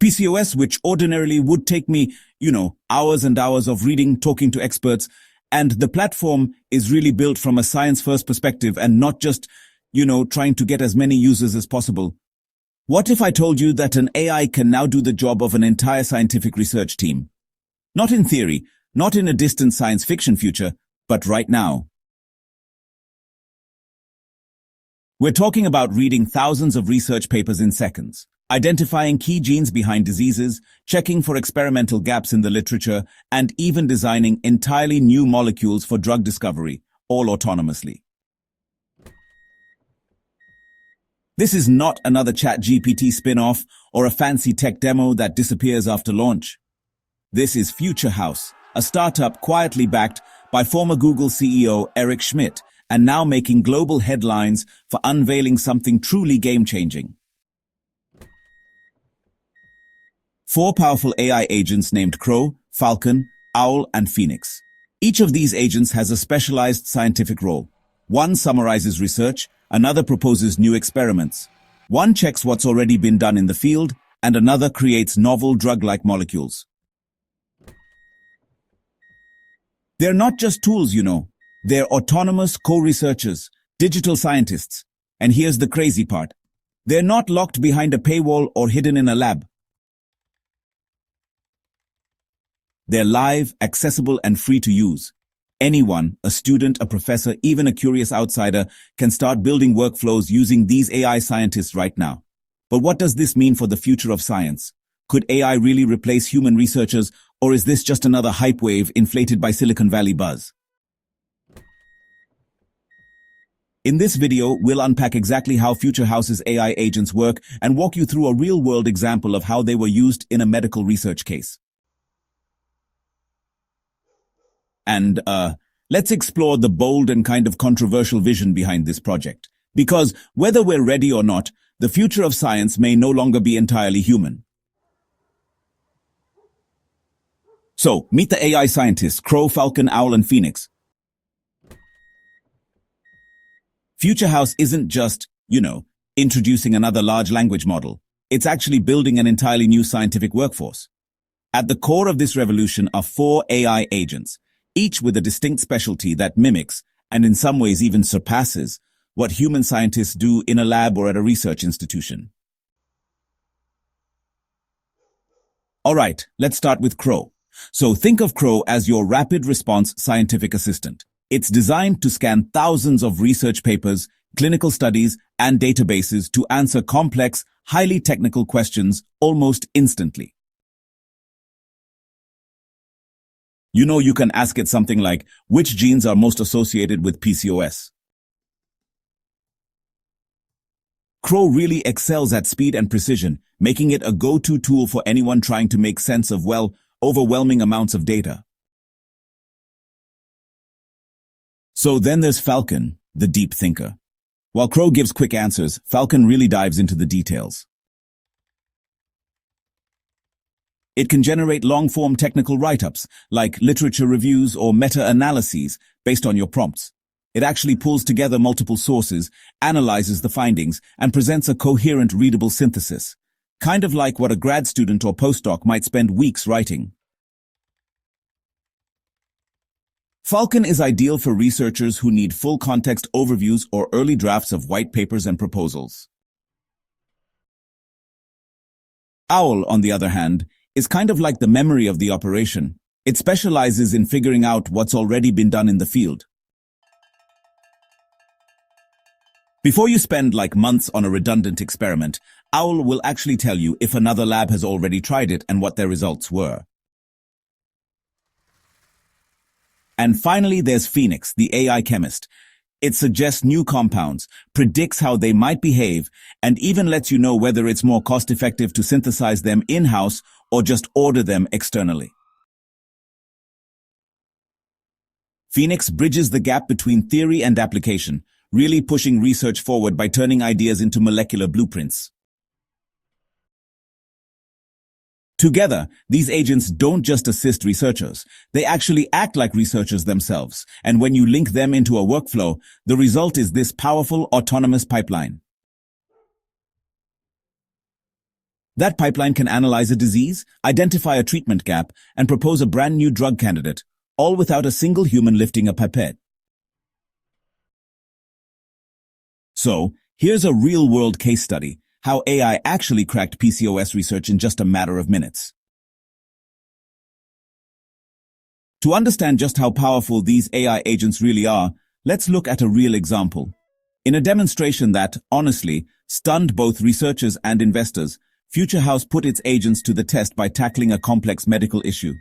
PCOS, which ordinarily would take me, hours and hours of reading, talking to experts, and the platform is really built from a science-first perspective and not just, trying to get as many users as possible. What if I told you that an AI can now do the job of an entire scientific research team? Not in theory, not in a distant science fiction future, but right now. We're talking about reading thousands of research papers in seconds, identifying key genes behind diseases, checking for experimental gaps in the literature, and even designing entirely new molecules for drug discovery, all autonomously. This is not another ChatGPT spin-off or a fancy tech demo that disappears after launch. This is Future House, a startup quietly backed by former Google CEO Eric Schmidt, and now making global headlines for unveiling something truly game-changing. 4 powerful AI agents named Crow, Falcon, Owl, and Phoenix. Each of these agents has a specialized scientific role. One summarizes research, another proposes new experiments. One checks what's already been done in the field, and another creates novel drug-like molecules. They're not just tools, They're autonomous co-researchers, digital scientists. And here's the crazy part. They're not locked behind a paywall or hidden in a lab. They're live, accessible, and free to use. Anyone, a student, a professor, even a curious outsider, can start building workflows using these AI scientists right now. But what does this mean for the future of science? Could AI really replace human researchers, or is this just another hype wave inflated by Silicon Valley buzz? In this video, we'll unpack exactly how Future House's AI agents work and walk you through a real-world example of how they were used in a medical research case. And, let's explore the bold and kind of controversial vision behind this project. Because whether we're ready or not, the future of science may no longer be entirely human. So, meet the AI scientists, Crow, Falcon, Owl, and Phoenix. Future House isn't just, introducing another large language model. It's actually building an entirely new scientific workforce. At the core of this revolution are 4 AI agents, each with a distinct specialty that mimics, and in some ways even surpasses, what human scientists do in a lab or at a research institution. Alright, let's start with Crow. So think of Crow as your rapid response scientific assistant. It's designed to scan thousands of research papers, clinical studies, and databases to answer complex, highly technical questions almost instantly. You can ask it something like, which genes are most associated with PCOS? Crow really excels at speed and precision, making it a go-to tool for anyone trying to make sense of, overwhelming amounts of data. So then there's Falcon, the deep thinker. While Crow gives quick answers, Falcon really dives into the details. It can generate long-form technical write-ups, like literature reviews or meta-analyses, based on your prompts. It actually pulls together multiple sources, analyzes the findings, and presents a coherent, readable synthesis. Kind of like what a grad student or postdoc might spend weeks writing. Falcon is ideal for researchers who need full context overviews or early drafts of white papers and proposals. Owl, on the other hand, is kind of like the memory of the operation. It specializes in figuring out what's already been done in the field. Before you spend months on a redundant experiment, Owl will actually tell you if another lab has already tried it and what their results were. And finally, there's Phoenix, the AI Chemist. It suggests new compounds, predicts how they might behave, and even lets you know whether it's more cost-effective to synthesize them in-house or just order them externally. Phoenix bridges the gap between theory and application, really pushing research forward by turning ideas into molecular blueprints. Together, these agents don't just assist researchers, they actually act like researchers themselves, and when you link them into a workflow, the result is this powerful autonomous pipeline. That pipeline can analyze a disease, identify a treatment gap, and propose a brand new drug candidate, all without a single human lifting a pipette. So, here's a real-world case study, how AI actually cracked PCOS research in just a matter of minutes. To understand just how powerful these AI agents really are, let's look at a real example. In a demonstration that, honestly, stunned both researchers and investors, Future House put its agents to the test by tackling a complex medical issue.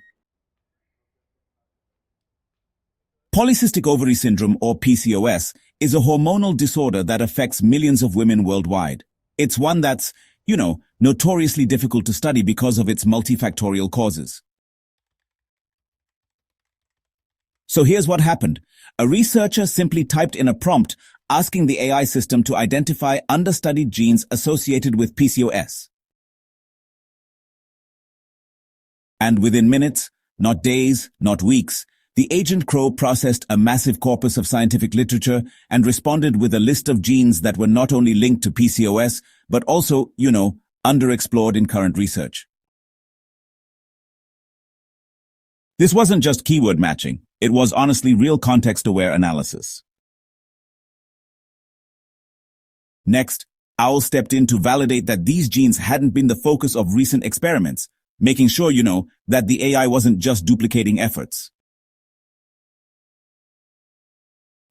Polycystic ovary syndrome, or PCOS, is a hormonal disorder that affects millions of women worldwide. It's one that's, notoriously difficult to study because of its multifactorial causes. So here's what happened. A researcher simply typed in a prompt asking the AI system to identify understudied genes associated with PCOS. And within minutes, not days, not weeks, the agent Crow processed a massive corpus of scientific literature and responded with a list of genes that were not only linked to PCOS, but also, underexplored in current research. This wasn't just keyword matching. It was honestly real context-aware analysis. Next, Owl stepped in to validate that these genes hadn't been the focus of recent experiments, making sure, that the AI wasn't just duplicating efforts.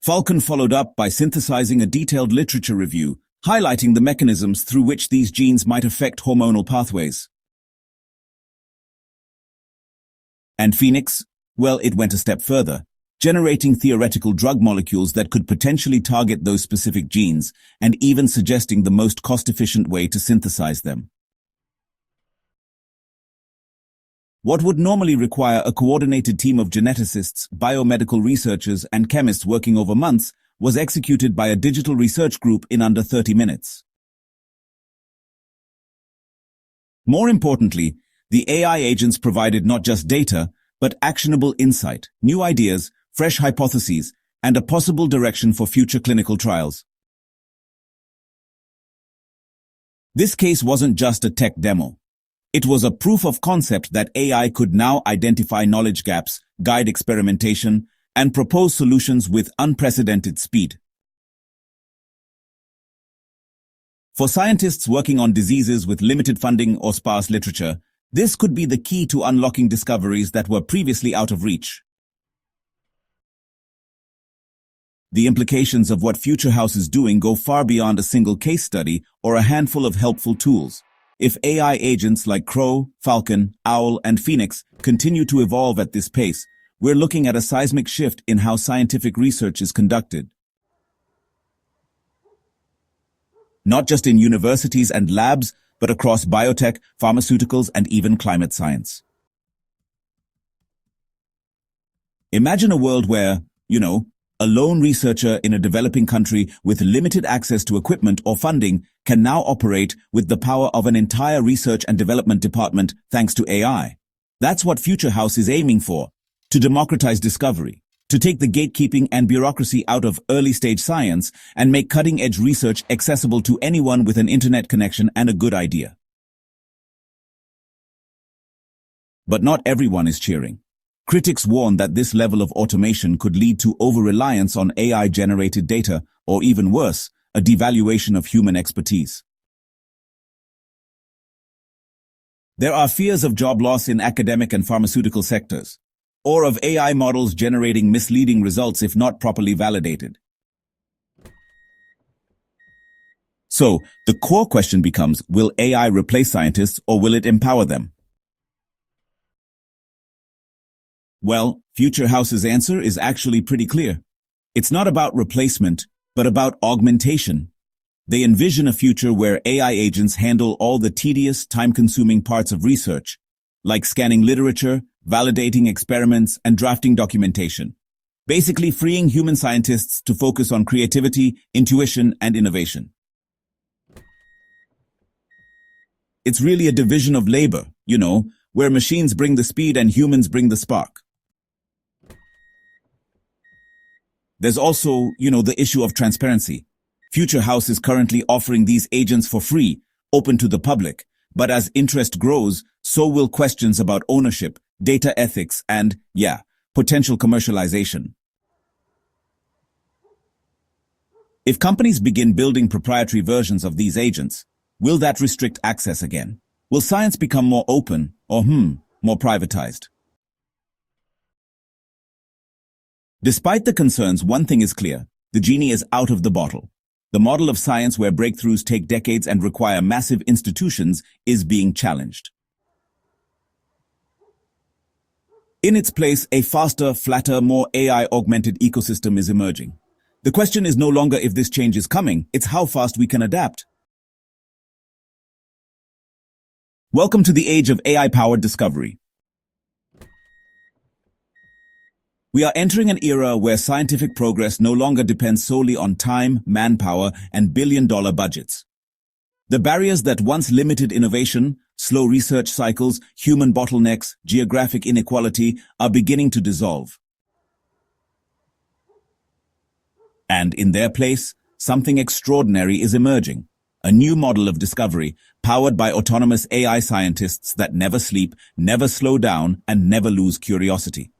Falcon followed up by synthesizing a detailed literature review, highlighting the mechanisms through which these genes might affect hormonal pathways. And Phoenix? Well, it went a step further, generating theoretical drug molecules that could potentially target those specific genes, and even suggesting the most cost-efficient way to synthesize them. What would normally require a coordinated team of geneticists, biomedical researchers, and chemists working over months was executed by a digital research group in under 30 minutes. More importantly, the AI agents provided not just data, but actionable insight, new ideas, fresh hypotheses, and a possible direction for future clinical trials. This case wasn't just a tech demo. It was a proof of concept that AI could now identify knowledge gaps, guide experimentation, and propose solutions with unprecedented speed. For scientists working on diseases with limited funding or sparse literature, this could be the key to unlocking discoveries that were previously out of reach. The implications of what Future House is doing go far beyond a single case study or a handful of helpful tools. If AI agents like Crow, Falcon, Owl, and Phoenix continue to evolve at this pace, we're looking at a seismic shift in how scientific research is conducted. Not just in universities and labs, but across biotech, pharmaceuticals, and even climate science. Imagine a world where, a lone researcher in a developing country with limited access to equipment or funding can now operate with the power of an entire research and development department thanks to AI. That's what Future House is aiming for, to democratize discovery, to take the gatekeeping and bureaucracy out of early-stage science and make cutting-edge research accessible to anyone with an internet connection and a good idea. But not everyone is cheering. Critics warn that this level of automation could lead to over-reliance on AI-generated data, or even worse, a devaluation of human expertise. There are fears of job loss in academic and pharmaceutical sectors, or of AI models generating misleading results if not properly validated. So, the core question becomes, will AI replace scientists or will it empower them? Well, Future House's answer is actually pretty clear. It's not about replacement, but about augmentation. They envision a future where AI agents handle all the tedious, time-consuming parts of research, like scanning literature, validating experiments, and drafting documentation, basically freeing human scientists to focus on creativity, intuition, and innovation. It's really a division of labor, where machines bring the speed and humans bring the spark. There's also, the issue of transparency. Future House is currently offering these agents for free, open to the public, But as interest grows, so will questions about ownership, data ethics, and, potential commercialization. If companies begin building proprietary versions of these agents, will that restrict access again? Will science become more open or, more privatized? Despite the concerns, one thing is clear. The genie is out of the bottle. The model of science where breakthroughs take decades and require massive institutions is being challenged. In its place, a faster, flatter, more AI-augmented ecosystem is emerging. The question is no longer if this change is coming, it's how fast we can adapt. Welcome to the age of AI-powered discovery. We are entering an era where scientific progress no longer depends solely on time, manpower, and billion-dollar budgets. The barriers that once limited innovation, slow research cycles, human bottlenecks, geographic inequality, are beginning to dissolve. And in their place, something extraordinary is emerging. A new model of discovery, powered by autonomous AI scientists that never sleep, never slow down, and never lose curiosity.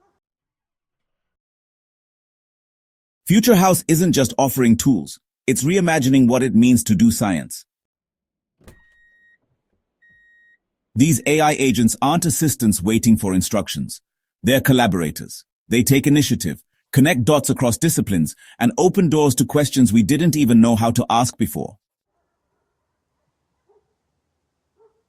Future House isn't just offering tools, it's reimagining what it means to do science. These AI agents aren't assistants waiting for instructions. They're collaborators. They take initiative, connect dots across disciplines, and open doors to questions we didn't even know how to ask before.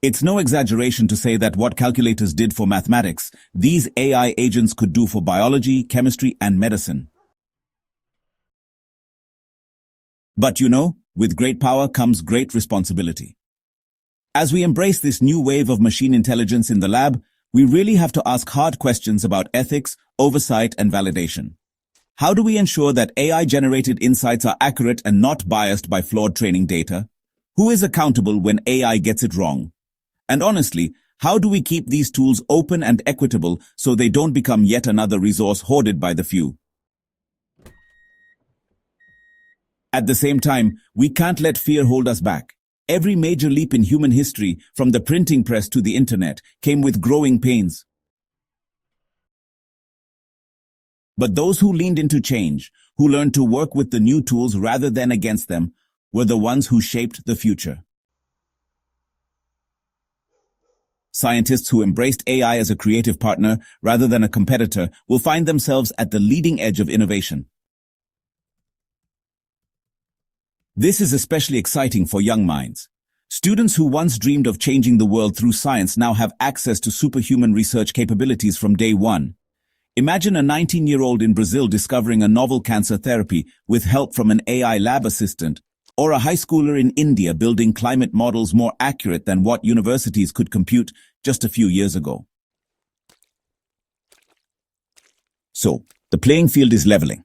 It's no exaggeration to say that what calculators did for mathematics, these AI agents could do for biology, chemistry, and medicine. But with great power comes great responsibility. As we embrace this new wave of machine intelligence in the lab, we really have to ask hard questions about ethics, oversight, and validation. How do we ensure that AI-generated insights are accurate and not biased by flawed training data? Who is accountable when AI gets it wrong? And honestly, how do we keep these tools open and equitable so they don't become yet another resource hoarded by the few? At the same time, we can't let fear hold us back. Every major leap in human history, from the printing press to the internet, came with growing pains. But those who leaned into change, who learned to work with the new tools rather than against them, were the ones who shaped the future. Scientists who embraced AI as a creative partner rather than a competitor will find themselves at the leading edge of innovation. This is especially exciting for young minds. Students who once dreamed of changing the world through science now have access to superhuman research capabilities from day one. Imagine a 19-year-old in Brazil discovering a novel cancer therapy with help from an AI lab assistant, or a high schooler in India building climate models more accurate than what universities could compute just a few years ago. So, the playing field is leveling.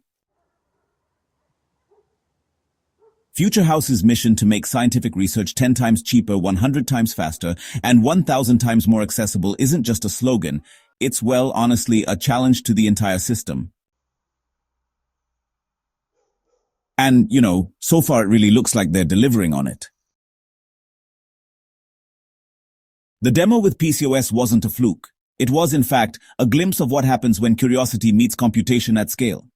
Future House's mission to make scientific research 10 times cheaper, 100 times faster, and 1,000 times more accessible isn't just a slogan. It's, honestly, a challenge to the entire system. And, so far it really looks like they're delivering on it. The demo with PCOS wasn't a fluke. It was, in fact, a glimpse of what happens when curiosity meets computation at scale.